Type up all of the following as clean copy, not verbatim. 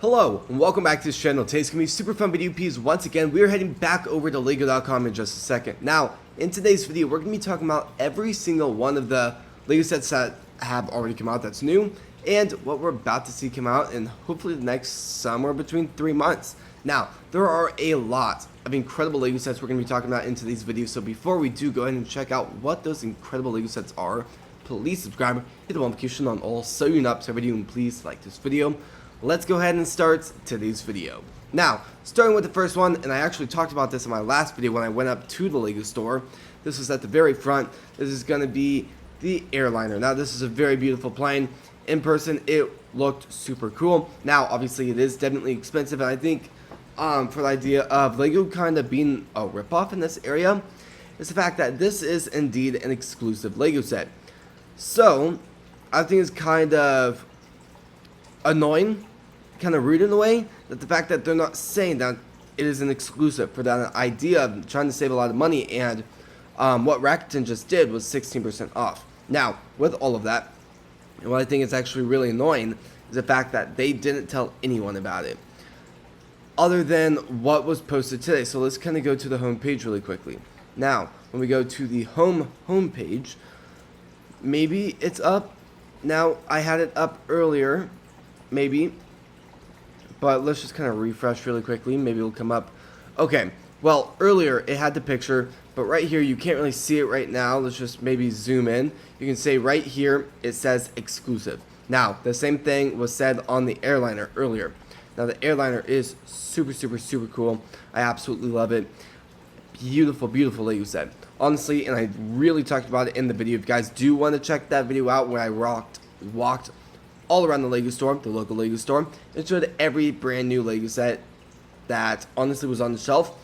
Hello, and welcome back to this channel. Today's going to be super fun video piece. Once again, we are heading back over to Lego.com in just a second. Now, in today's video, we're going to be talking about every single one of the Lego sets that have already come out that's new, and what we're about to see come out in hopefully the next somewhere between 3 months. Now, there are a lot of incredible Lego sets we're going to be talking about in today's video, so before we do go ahead and check out what those incredible Lego sets are, please subscribe, hit the notification on all so you're not missing every video, and please like this video. Let's go ahead and start today's video. Now, starting with the first one, and I actually talked about this in my last video when I went up to the Lego store. This was at the very front. This is going to be the airliner. Now, this is a very beautiful plane. In person, it looked super cool. Now, obviously, it is definitely expensive, and I think for the idea of Lego kind of being a ripoff in this area is the fact that this is indeed an exclusive Lego set. So, I think it's kind of annoying, kind of rude in a way, that the fact that they're not saying that it is an exclusive for that idea of trying to save a lot of money, and what Rakuten just did was 16% off. Now, with all of that, and what I think is actually really annoying is the fact that they didn't tell anyone about it, other than what was posted today. So let's kind of go to the home page really quickly. Now, when we go to the home page, maybe it's up. Now, I had it up earlier, maybe, but let's just kind of refresh really quickly. Maybe it'll come up. Okay, well, earlier it had the picture, but right here you can't really see it right now. Let's just maybe zoom in. You can say right here it says exclusive. Now, the same thing was said on the airliner earlier. Now, the airliner is super cool. I absolutely love it. Beautiful Lego set, honestly, and I really talked about it in the video. If you guys do want to check that video out where I walked all around the Lego store, the local Lego store, and showed every brand new Lego set that honestly was on the shelf.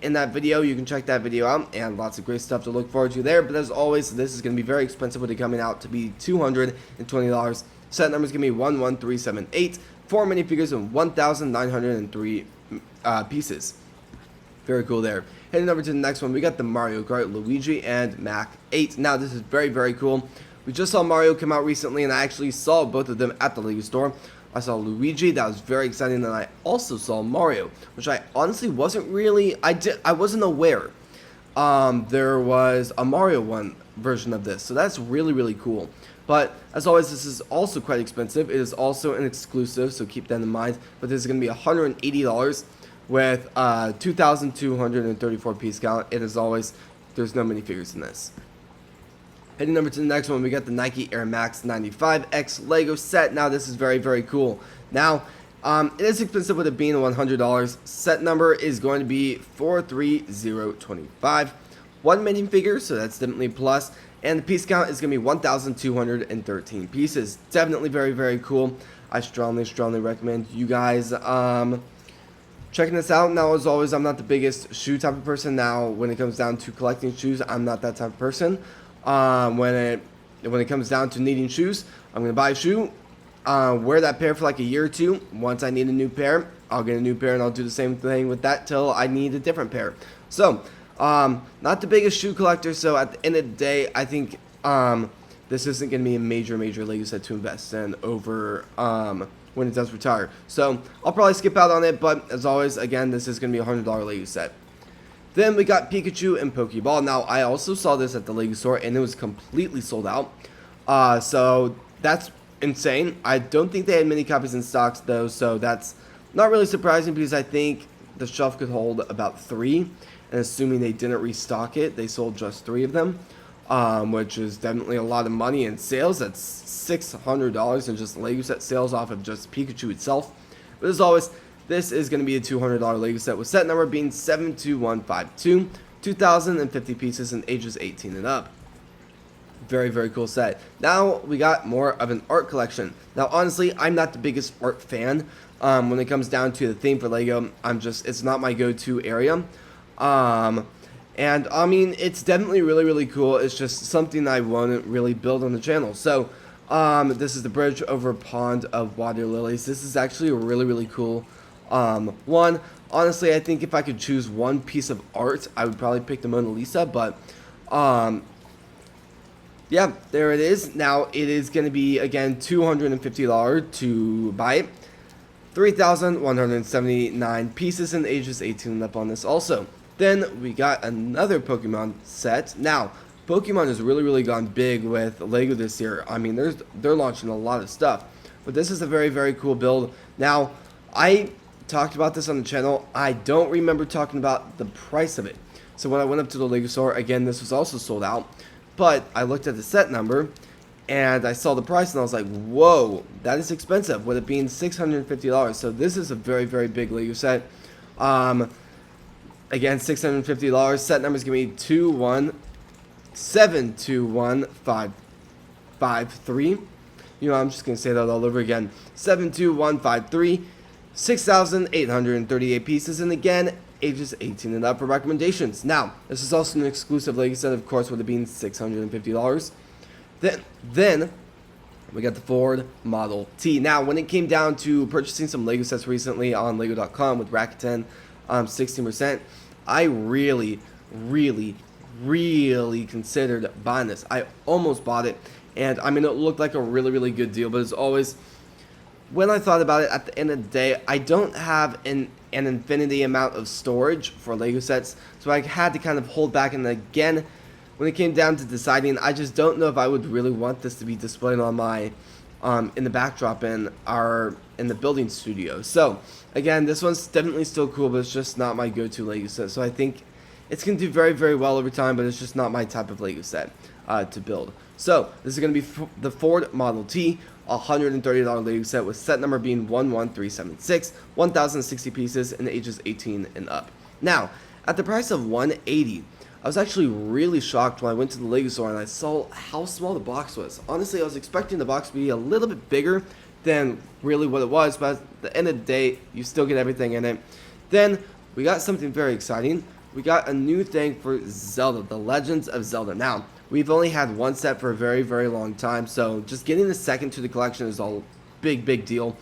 In that video, you can check that video out, and lots of great stuff to look forward to there. But as always, this is going to be very expensive with it coming out to be $220. Set number is going to be 11378. 4 minifigures and 1,903 pieces. Very cool there. Heading over to the next one, we got the Mario Kart, Luigi, and Mac 8. Now, this is very cool. We just saw Mario come out recently, and I actually saw both of them at the Lego store. I saw Luigi, that was very exciting, and I also saw Mario, which I honestly wasn't really, I wasn't aware there was a Mario version of this, so that's really cool. But as always, this is also quite expensive. It is also an exclusive, so keep that in mind. But this is going to be $180 with 2,234 piece count. It is always, there's no minifigures in this. Heading over to the next one, we got the Nike Air Max 95X Lego set. Now, this is very cool. Now, it is expensive with it being $100. Set number is going to be 43025. 1 minifigure, so that's definitely a plus. And the piece count is going to be 1,213 pieces. Definitely very cool. I strongly recommend you guys checking this out. Now, as always, I'm not the biggest shoe type of person. Now, when it comes down to collecting shoes, I'm not that type of person. When it comes down to needing shoes, I'm going to buy a shoe, wear that pair for like a year or two. Once I need a new pair, I'll get a new pair, and I'll do the same thing with that till I need a different pair. So, not the biggest shoe collector, so at the end of the day, I think this isn't going to be a major Lego set to invest in over when it does retire. So, I'll probably skip out on it, but as always, again, this is going to be a $100 Lego set. Then we got Pikachu and Pokeball. Now, I also saw this at the Lego store, and it was completely sold out. So, that's insane. I don't think they had many copies in stocks, though, so that's not really surprising because I think the shelf could hold about 3. And assuming they didn't restock it, they sold just 3 of them, which is definitely a lot of money in sales. That's $600 in just Lego set sales off of just Pikachu itself. But as always, this is going to be a $200 Lego set with set number being 72152, 2,050 pieces and ages 18 and up. Very cool set. Now we got more of an art collection. Now, honestly, I'm not the biggest art fan when it comes down to the theme for Lego. It's not my go-to area. And I mean, it's definitely really cool. It's just something I want to really build on the channel. So, this is the bridge over a pond of water lilies. This is actually a really cool one. Honestly, I think if I could choose one piece of art, I would probably pick the Mona Lisa, but yeah, there it is. Now, it is going to be, again, $250 to buy it. 3,179 pieces and ages 18 and up on this also. Then we got another Pokemon set. Now, Pokemon has really gone big with Lego this year. I mean, they're launching a lot of stuff. But this is a very cool build. Now, I talked about this on the channel. I don't remember talking about the price of it. So when I went up to the Lego store, again, this was also sold out. But I looked at the set number, and I saw the price, and I was like, whoa, that is expensive, with it being $650. So this is a very big Lego set. Again, $650. Set number is going to be 721553. You know, I'm just going to say that all over again. 72153. 6,838 pieces, and again, ages 18 and up for recommendations. Now, this is also an exclusive Lego set, of course, with it being $650. Then we got the Ford Model T. Now, when it came down to purchasing some Lego sets recently on Lego.com with Rakuten 16%, I really considered buying this. I almost bought it, and I mean, it looked like a really good deal, but as always, when I thought about it, at the end of the day, I don't have an infinity amount of storage for Lego sets, so I had to kind of hold back. And again, when it came down to deciding, I just don't know if I would really want this to be displayed on my in the backdrop in the building studio. So again, this one's definitely still cool, but it's just not my go-to Lego set. So I think it's going to do very well over time, but it's just not my type of Lego set to build. So this is going to be the Ford Model T, $130 Lego set, with set number being 11376, 1,060 pieces, and ages 18 and up. Now, at the price of $180, I was actually really shocked when I went to the Lego store and I saw how small the box was. Honestly, I was expecting the box to be a little bit bigger than really what it was, but at the end of the day, you still get everything in it. Then, we got something very exciting. We got a new thing for Zelda, the Legend of Zelda. Now, we've only had one set for a very long time, so just getting the second to the collection is a big deal.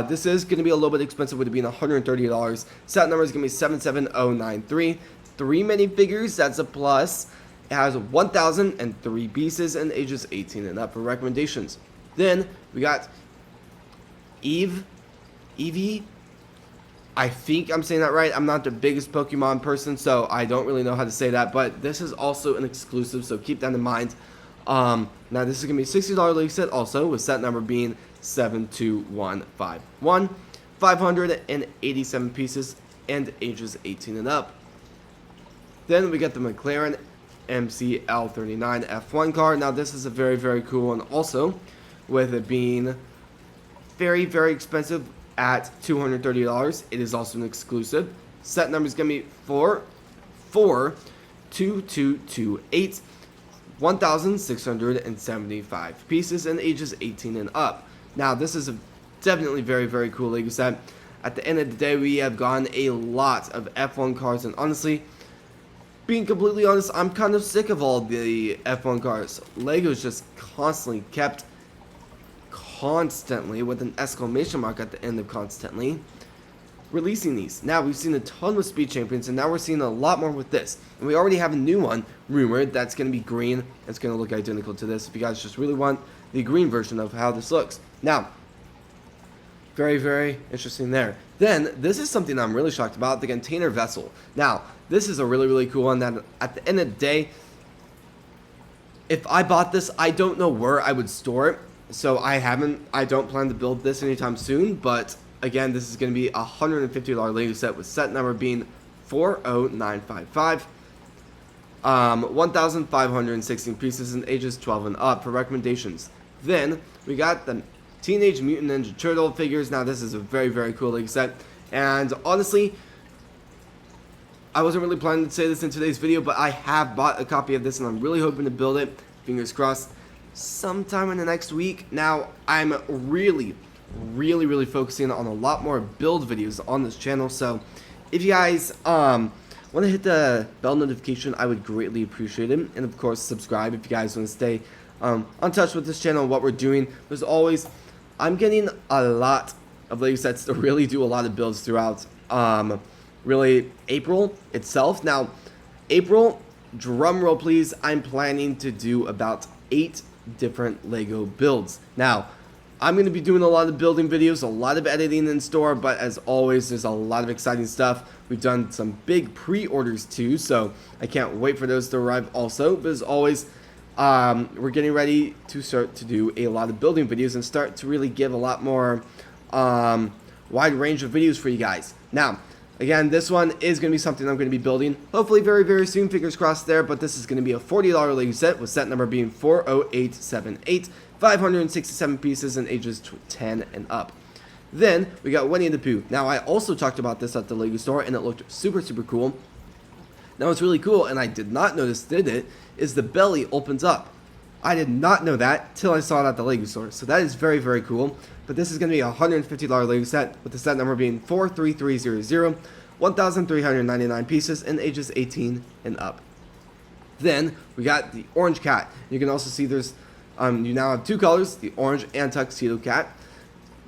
This is going to be a little bit expensive, with it being $130. Set number is going to be 77093. 3 minifigures, that's a plus. It has 1,003 pieces and ages 18 and up for recommendations. Then we got Eevee. I think I'm saying that right. I'm not the biggest Pokemon person, so I don't really know how to say that, but this is also an exclusive, so keep that in mind. Now this is going to be a $60 Lego set also, with set number being 72151. 587 pieces and ages 18 and up. Then we got the McLaren MCL39 F1 car. Now this is a very cool one also, with it being very expensive at $230. It is also an exclusive. Set number is going to be 42228, 1,675 pieces and ages 18 and up. Now this is a definitely very cool Lego set. At the end of the day, we have gotten a lot of F1 cars, and honestly, being completely honest, I'm kind of sick of all the F1 cars. Lego's just constantly with an exclamation mark at the end of constantly, releasing these. Now, we've seen a ton with Speed Champions, and now we're seeing a lot more with this. And we already have a new one rumored that's going to be green. It's going to look identical to this, if you guys just really want the green version of how this looks. Now, very interesting there. Then, this is something I'm really shocked about, the container vessel. Now, this is a really cool one that at the end of the day, if I bought this, I don't know where I would store it. So I don't plan to build this anytime soon, but again, this is going to be a $150 Lego set, with set number being 40955. 1,516 pieces and ages 12 and up for recommendations. Then we got the Teenage Mutant Ninja Turtle figures. Now this is a very cool Lego set, and honestly, I wasn't really planning to say this in today's video, but I have bought a copy of this and I'm really hoping to build it, fingers crossed, sometime in the next week. Now, I'm really focusing on a lot more build videos on this channel, so if you guys want to hit the bell notification, I would greatly appreciate it, and of course subscribe if you guys want to stay on touch with this channel and what we're doing. As always, I'm getting a lot of Lego sets to really do a lot of builds throughout really April itself. Now, April, drum roll please, I'm planning to do about 8 different Lego builds. Now, I'm going to be doing a lot of building videos, a lot of editing in store, but as always, there's a lot of exciting stuff. We've done some big pre-orders too, so I can't wait for those to arrive also. But as always, we're getting ready to start to do a lot of building videos and start to really give a lot more wide range of videos for you guys. Now, again, this one is going to be something I'm going to be building, hopefully very, very soon, fingers crossed there, but this is going to be a $40 Lego set with set number being 40878, 567 pieces and ages 10 and up. Then, we got Winnie the Pooh. Now, I also talked about this at the Lego store, and it looked super, super cool. Now, what's really cool, and I did not notice did it, is the belly opens up. I did not know that till I saw it at the Lego store, so that is very, very cool. But this is going to be a $150 Lego set, with the set number being 43300, 1,399 pieces, and ages 18 and up. Then, we got the orange cat. You can also see there's, you now have two colors, the orange and tuxedo cat.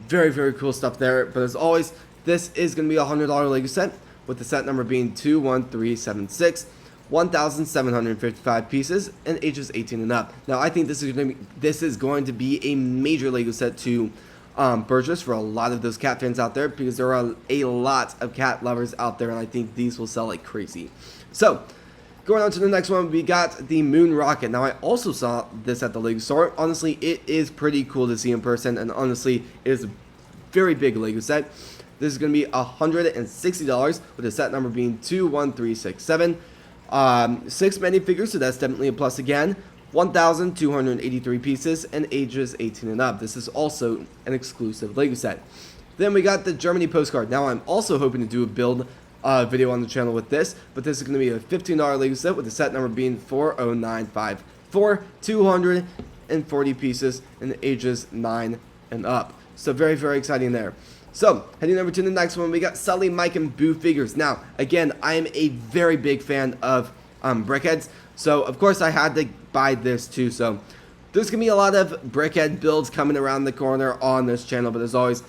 Very, very cool stuff there. But as always, this is going to be a $100 Lego set, with the set number being 21376, 1,755 pieces, and ages 18 and up. Now, I think this is going to be a major Lego set to purchase for a lot of those cat fans out there, because there are a lot of cat lovers out there, and I think these will sell like crazy. So, going on to the next one, we got the moon rocket. Now, I also saw this at the Lego store. Honestly, it is pretty cool to see in person, and honestly, it is a very big Lego set. This is going to be $160, with the set number being 21367. 6 minifigures, so that's definitely a plus again. 1,283 pieces and ages 18 and up. This is also an exclusive Lego set. Then we got the Germany postcard. Now, I'm also hoping to do a build video on the channel with this, but this is going to be a $15 Lego set, with the set number being 40954, 240 pieces and ages 9 and up. So very, very exciting there. So, heading over to the next one, we got Sully, Mike, and Boo figures. Now, again, I am a very big fan of Brickheads, so of course I had to buy this too. So, there's going to be a lot of Brickhead builds coming around the corner on this channel, but as always,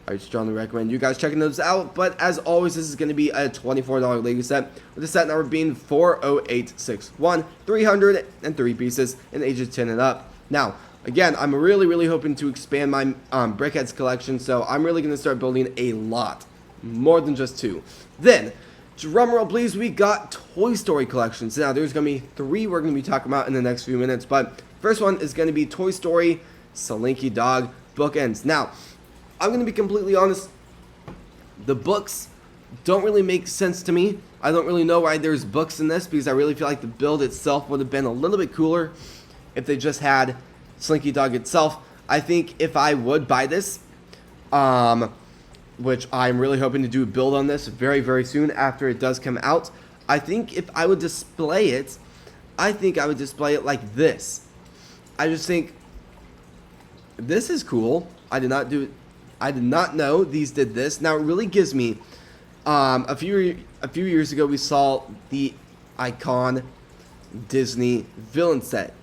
I strongly recommend you guys checking those out. But as always, this is going to be a $24 Lego set, with the set number being 40861, 303 pieces, and ages 10 and up. Now, again, I'm really, really hoping to expand my Brickheads collection, so I'm really going to start building a lot, more than just 2. Then, drumroll please, we got Toy Story collections. Now, there's going to be 3 we're going to be talking about in the next few minutes, but first one is going to be Toy Story Slinky Dog Bookends. Now, I'm going to be completely honest, the books don't really make sense to me. I don't really know why there's books in this, because I really feel like the build itself would have been a little bit cooler if they just had Slinky Dog itself. I think if I would buy this, which I'm really hoping to do a build on this very, very soon after it does come out, I think if I would display it, I think I would display it like this. I just think this is cool. I did not know these did this. Now, it really gives me a few years ago we saw the Icon Disney villain set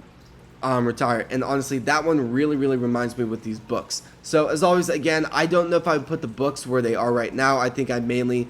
retire, and honestly, that one really, really reminds me with these books. So as always, again, I don't know if I would put the books where they are right now. I think I mainly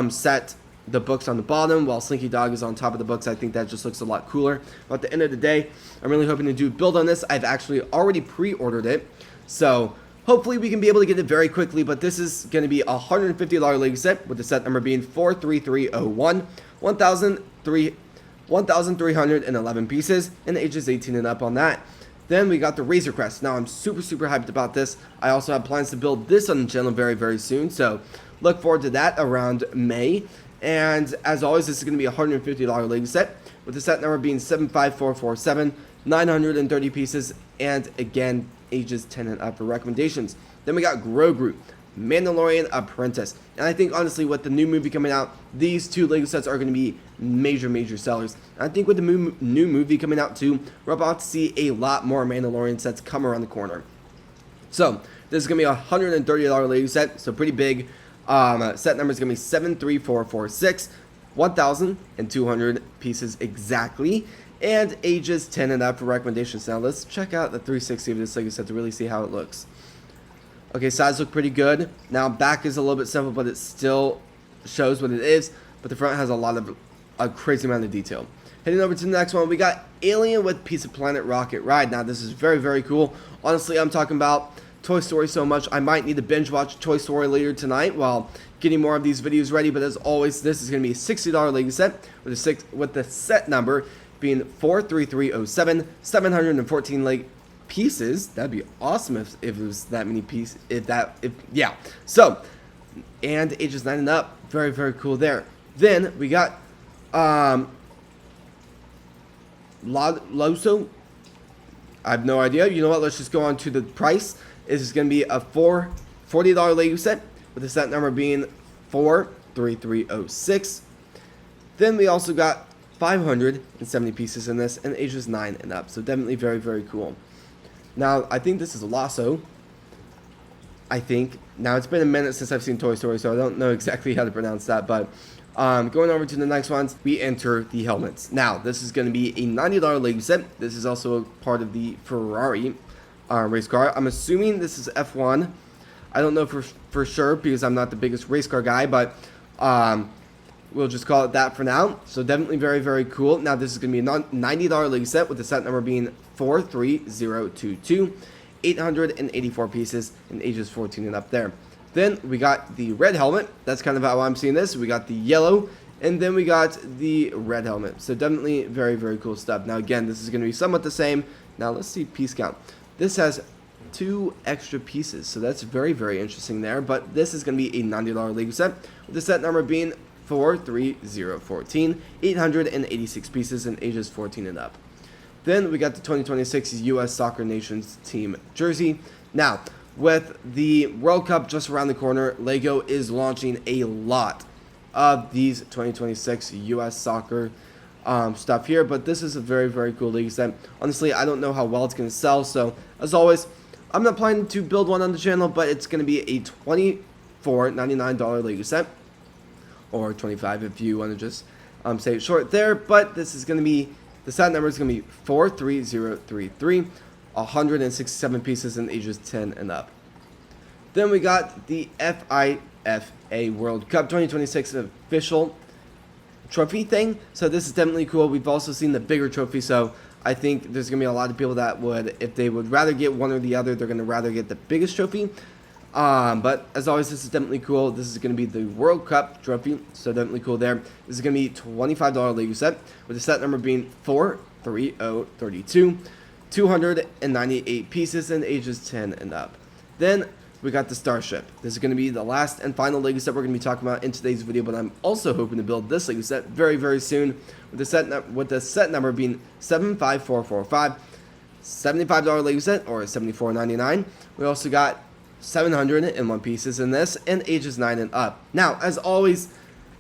set the books on the bottom while Slinky Dog is on top of the books. I think that just looks a lot cooler. But at the end of the day, I'm really hoping to do a build on this. I've actually already pre-ordered it, so hopefully we can be able to get it very quickly. But this is going to be a $150 Lego set, with the set number being 43301, 1,311 pieces, and ages 18 and up on that. Then we got the Razor Crest. Now, I'm super, super hyped about this. I also have plans to build this on the channel very, very soon, so look forward to that around May. And as always, this is going to be a $150 Lego set, with the set number being 75447, 930 pieces, and again, ages 10 and up for recommendations. Then we got Grogu, Mandalorian Apprentice. And I think, honestly, with the new movie coming out, these 2 Lego sets are going to be major, major sellers. And I think with the new movie coming out too, we're about to see a lot more Mandalorian sets come around the corner. So, this is going to be a $130 Lego set, so pretty big. Set number is going to be 73446, 1,200 pieces exactly, and ages 10 and up for recommendations. Now, let's check out the 360 of this Lego set to really see how it looks. Okay, sides look pretty good. Now, back is a little bit simple, but it still shows what it is. But the front has a crazy amount of detail. Heading over to the next one, we got Alien with Pizza Planet Rocket Ride. Now, this is very, very cool. Honestly, I'm talking about Toy Story so much, I might need to binge watch Toy Story later tonight while getting more of these videos ready. But as always, this is going to be a $60 Lego set with the set number being 43307, 714 Lego pieces. That'd be awesome if it was that many pieces. Yeah. So, and ages 9 and up. Very, very cool there. Then we got Loso. I have no idea. You know what? Let's just go on to the price. This is going to be a $40 Lego set with the set number being 43306. Then we also got 570 pieces in this and ages 9 and up. So definitely very, very cool. Now, I think this is a Lasso. I think. Now, it's been a minute since I've seen Toy Story, so I don't know exactly how to pronounce that. But going over to the next ones, we enter the helmets. Now, this is going to be a $90 Lego set. This is also a part of the Ferrari race car. I'm assuming this is F1. I don't know for sure because I'm not the biggest race car guy, but we'll just call it that for now. So definitely very, very cool. Now, this is going to be a $90 Lego set with the set number being 43022. 884 pieces and ages 14 and up there. Then we got the red helmet. That's kind of how I'm seeing this. We got the yellow, and then we got the red helmet. So definitely very, very cool stuff. Now again, this is going to be somewhat the same. Now let's see piece count. This has 2 extra pieces, so that's very, very interesting there. But this is going to be a $90 Lego set with the set number being 43014, 886 pieces and ages 14 and up. Then we got the 2026 U.S. Soccer Nations team jersey. Now, with the World Cup just around the corner, LEGO is launching a lot of these 2026 U.S. soccer stuff here. But this is a very, very cool Lego set. Honestly, I don't know how well it's going to sell. So, as always, I'm not planning to build one on the channel, but it's going to be a $24.99 Lego set. Or $25 if you want to just say it short there. But this is going to be... The set number is going to be 43033, 167 pieces and ages 10 and up. Then we got the FIFA World Cup 2026 official trophy thing. So this is definitely cool. We've also seen the bigger trophy. So I think there's going to be a lot of people that would, if they would rather get one or the other, they're going to rather get the biggest trophy. But as always, this is definitely cool. This is going to be the World Cup trophy, so definitely cool there. This is going to be $25 Lego set with the set number being 43032, 298 pieces and ages 10 and up. Then we got the Starship. This is going to be the last and final Lego set we're going to be talking about in today's video, but I'm also hoping to build this Lego set very, very soon with the set number being 75445, $75 Lego set or $74.99. We also got 701 pieces in this and ages 9 and up. Now, as always,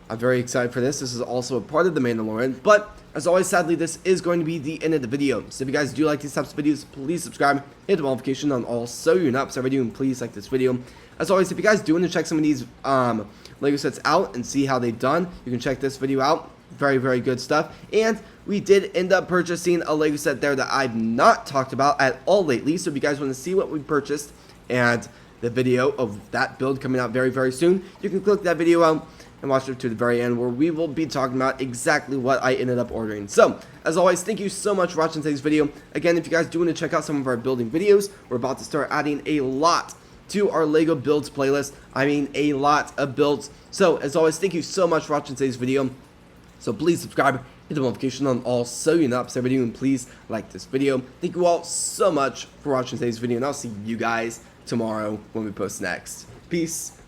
I'm very excited for this. This is also a part of the Mandalorian, but as always, sadly, this is going to be the end of the video. So if you guys do like these types of videos, please subscribe, hit the notification on all so you're not upset video, and please like this video. As always, if you guys do want to check some of these Lego sets out and see how they've done, you can check this video out. Very, very good stuff. And we did end up purchasing a Lego set there that I've not talked about at all lately. So if you guys want to see what we purchased and the video of that build coming out very, very soon, you can click that video out and watch it to the very end where we will be talking about exactly what I ended up ordering. So, as always, thank you so much for watching today's video. Again, if you guys do want to check out some of our building videos, we're about to start adding a lot to our Lego builds playlist. I mean, a lot of builds. So, as always, thank you so much for watching today's video. So, please subscribe, hit the notification on all so you're not upset video, and please like this video. Thank you all so much for watching today's video, and I'll see you guys tomorrow when we post next. Peace.